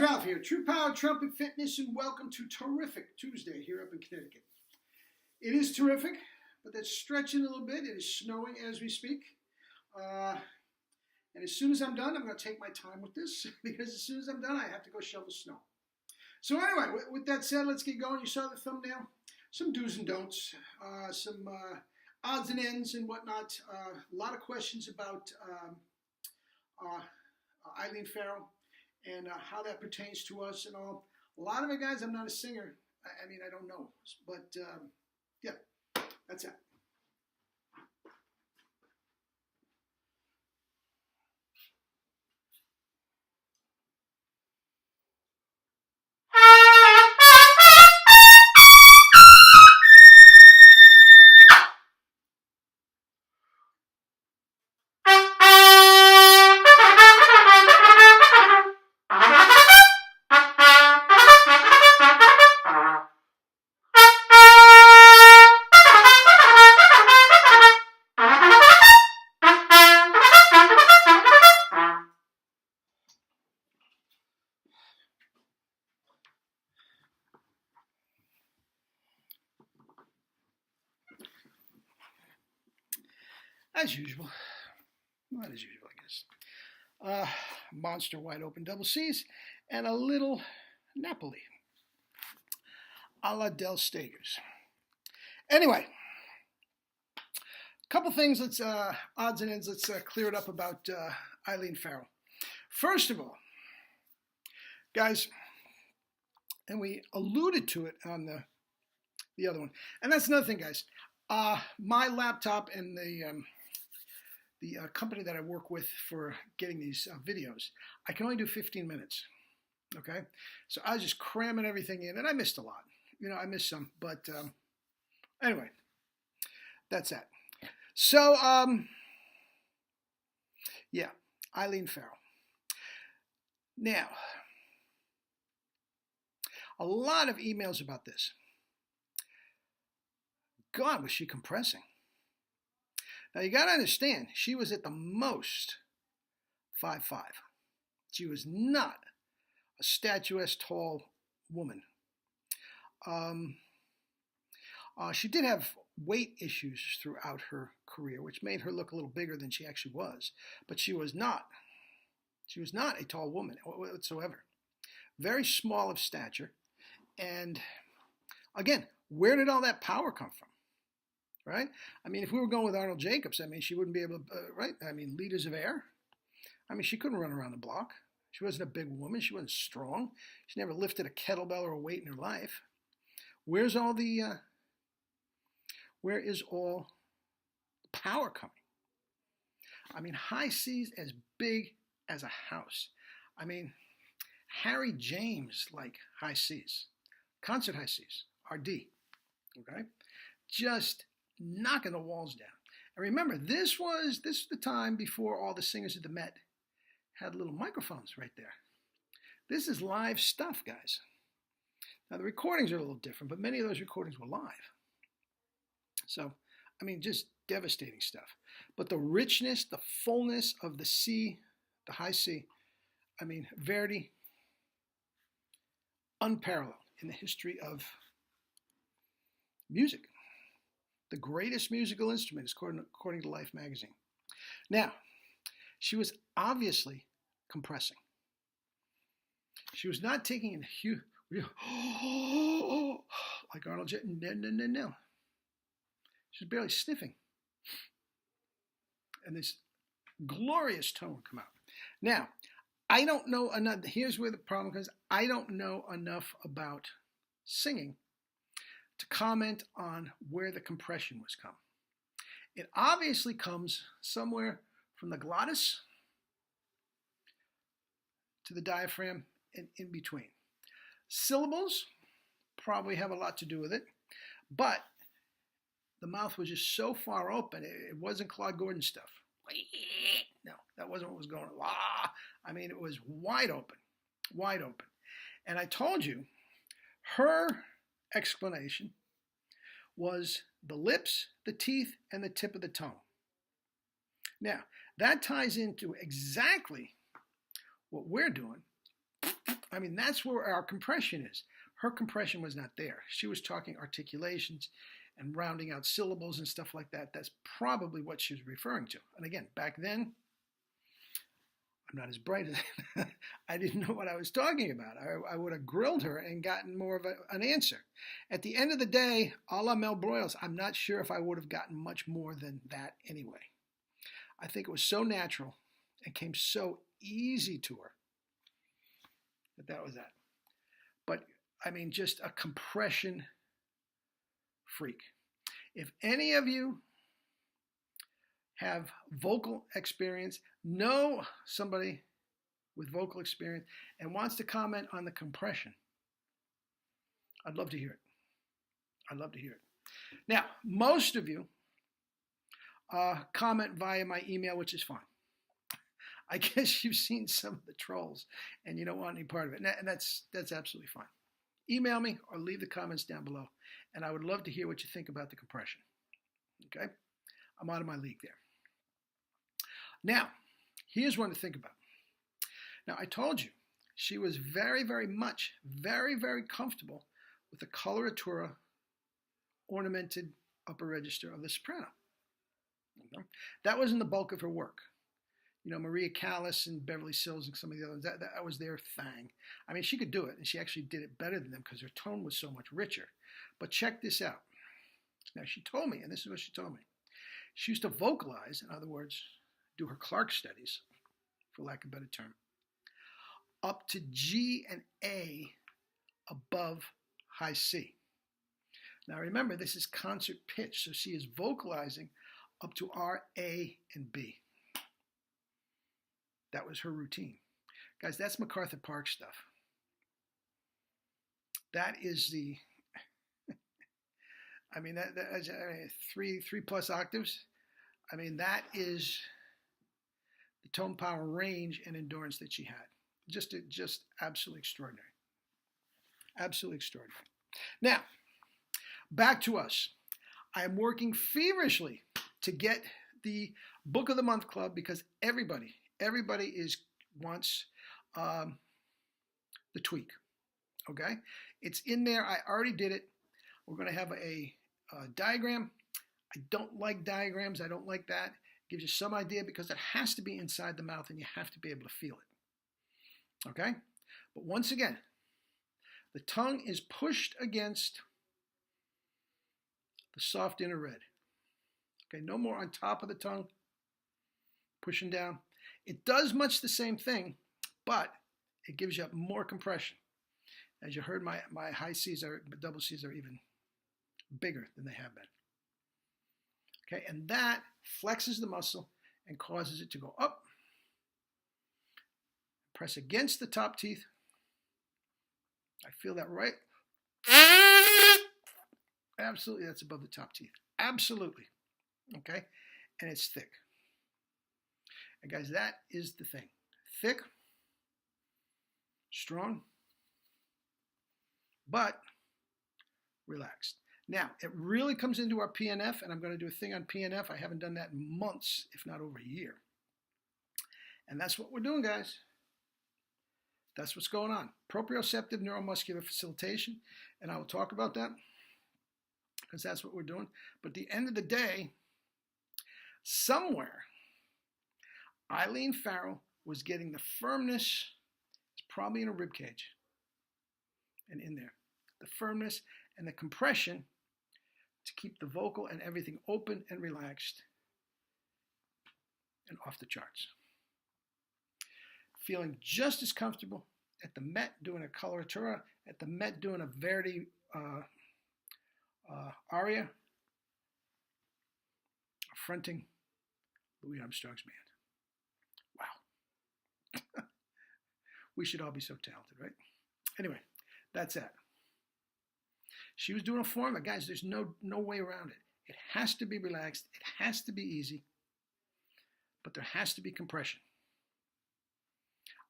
Ralph here, True Power Trumpet Fitness, and welcome to Terrific Tuesday here up in Connecticut. It is terrific, but that's stretching a little bit. It is snowing as we speak. And as soon as I'm done, I'm going to take my time with this because as soon as I'm done, I have to go shovel snow. So anyway, with that said, let's get going. You saw the thumbnail. Some do's and don'ts, some odds and ends and whatnot. A lot of questions about Eileen Farrell and how that pertains to us and all. A lot of it, guys, I'm not a singer. I mean, I don't know. But, yeah, that's it. As usual. Not as usual, I guess. Monster Wide Open Double C's and a little Napoli. A la Del Stegers. Anyway. A couple things, let's odds and ends, let's clear it up about Eileen Farrell. First of all, guys, and we alluded to it on the other one. And that's another thing, guys. My laptop and the company that I work with for getting these videos, I can only do 15 minutes, okay? So I was just cramming everything in, and I missed a lot. You know, I missed some, but anyway, that's that. So, yeah, Eileen Farrell. Now, a lot of emails about this. God, was she compressing. Now, you got to understand, she was at the most 5'5". She was not a statuesque, tall woman. She did have weight issues throughout her career, which made her look a little bigger than she actually was. But she was not. She was not a tall woman whatsoever. Very small of stature. And, again, where did all that power come from? Right? I mean, if we were going with Arnold Jacobs, I mean, she wouldn't be able to, right? I mean, liters of air. I mean, she couldn't run around the block. She wasn't a big woman. She wasn't strong. She never lifted a kettlebell or a weight in her life. Where is all the power coming? I mean, high C's as big as a house. I mean, Harry James like high C's. Concert high C's. RD. Okay? Just knocking the walls down. And remember, this was the time before all the singers at the Met had little microphones right there. This is live stuff, guys. Now, the recordings are a little different, but many of those recordings were live. So, I mean, just devastating stuff. But the richness, the fullness of the C, the high C, I mean, Verdi, unparalleled in the history of music. The greatest musical instrument, according to Life magazine. Now, she was obviously compressing. She was not taking a huge, like Arnold Jacobs. No. She was barely sniffing. And this glorious tone would come out. Now, I don't know enough. Here's where the problem comes. I don't know enough about singing to comment on where the compression was come. It obviously comes somewhere from the glottis to the diaphragm and in between. Syllables probably have a lot to do with it, but the mouth was just so far open, it wasn't Claude Gordon stuff. No, that wasn't what was going on. I mean, it was wide open, wide open. And I told you, her explanation was the lips, the teeth, and the tip of the tongue. Now, that ties into exactly what we're doing I mean, that's where our compression is. Her compression was not there. She was talking articulations and rounding out syllables and stuff like that. That's probably what she was referring to. And again, back then, I'm not as bright as I didn't know what I was talking about. I would have grilled her and gotten more of an answer. At the end of the day, a la Mel Broyles, I'm not sure if I would have gotten much more than that anyway. I think it was so natural and came so easy to her that was that. But I mean, just a compression freak. If any of you have vocal experience, know somebody with vocal experience, and wants to comment on the compression, I'd love to hear it. I'd love to hear it. Now, most of you comment via my email, which is fine. I guess you've seen some of the trolls and you don't want any part of it. And that's absolutely fine. Email me or leave the comments down below. And I would love to hear what you think about the compression. Okay? I'm out of my league there. Now, here's one to think about. Now, I told you she was very, very comfortable with the coloratura ornamented upper register of the soprano. Okay? That wasn't the bulk of her work. You know, Maria Callas and Beverly Sills and some of the others, that was their thing. I mean, she could do it, and she actually did it better than them because her tone was so much richer. But check this out. Now, she told me, and this is what she told me. She used to vocalize, in other words, do her Clark studies, for lack of a better term, up to G and A above high C. Now, remember, this is concert pitch, so she is vocalizing up to R, A, and B. That was her routine. Guys, that's MacArthur Park stuff. That is the, I mean, that's three plus octaves. I mean, that is the tone power range and endurance that she had. Just absolutely extraordinary. Absolutely extraordinary. Now, back to us. I am working feverishly to get the Book of the Month Club because everybody wants the tweak. Okay, it's in there. I already did it. We're going to have a diagram. I don't like diagrams. I don't like that. It gives you some idea because it has to be inside the mouth and you have to be able to feel it. Okay, but once again, the tongue is pushed against the soft inner red. Okay, no more on top of the tongue, pushing down. It does much the same thing, but it gives you more compression. As you heard, my high C's double C's are even bigger than they have been. Okay, and that flexes the muscle and causes it to go up. Press against the top teeth. I feel that right. Absolutely, that's above the top teeth. Absolutely. Okay, and it's thick. And guys, that is the thing. Thick, strong, but relaxed. Now, it really comes into our PNF, and I'm going to do a thing on PNF. I haven't done that in months, if not over a year. And that's what we're doing, guys. That's what's going on. Proprioceptive neuromuscular facilitation, and I will talk about that because that's what we're doing. But at the end of the day, somewhere, Eileen Farrell was getting the firmness, it's probably in a rib cage and in there, the firmness and the compression to keep the vocal and everything open and relaxed and off the charts. Feeling just as comfortable at the Met doing a coloratura, at the Met doing a Verdi aria, fronting Louis Armstrong's band. Wow. We should all be so talented, right? Anyway, that's that. She was doing a format. Guys, there's no way around it. It has to be relaxed. It has to be easy. But there has to be compression.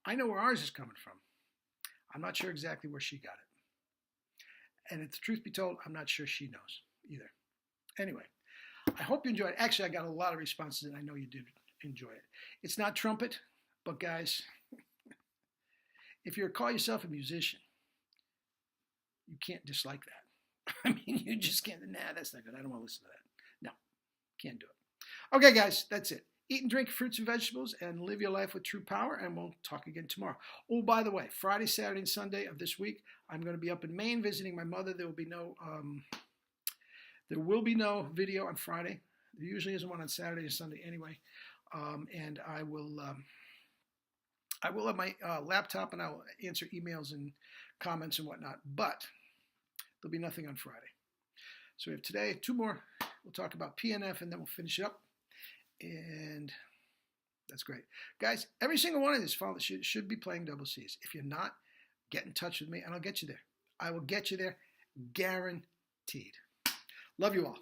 I know where ours is coming from. I'm not sure exactly where she got it. And if the truth be told, I'm not sure she knows either. Anyway, I hope you enjoyed it. Actually, I got a lot of responses, and I know you did enjoy it. It's not trumpet, but guys, if you call yourself a musician, you can't dislike that. I mean, you just can't. Nah, that's not good. I don't want to listen to that. No, can't do it. Okay, guys, that's it. Eat and drink fruits and vegetables and live your life with true power, and we'll talk again tomorrow. Oh, by the way, Friday, Saturday, and Sunday of this week, I'm going to be up in Maine visiting my mother. There will be no video on Friday. There usually isn't one on Saturday or Sunday anyway. And I will have my laptop, and I will answer emails and comments and whatnot. But there'll be nothing on Friday. So we have today, 2 more. We'll talk about PNF, and then we'll finish it up. And that's great. Guys, every single one of these followers should be playing double C's. If you're not, get in touch with me, and I'll get you there. I will get you there, guaranteed. Love you all.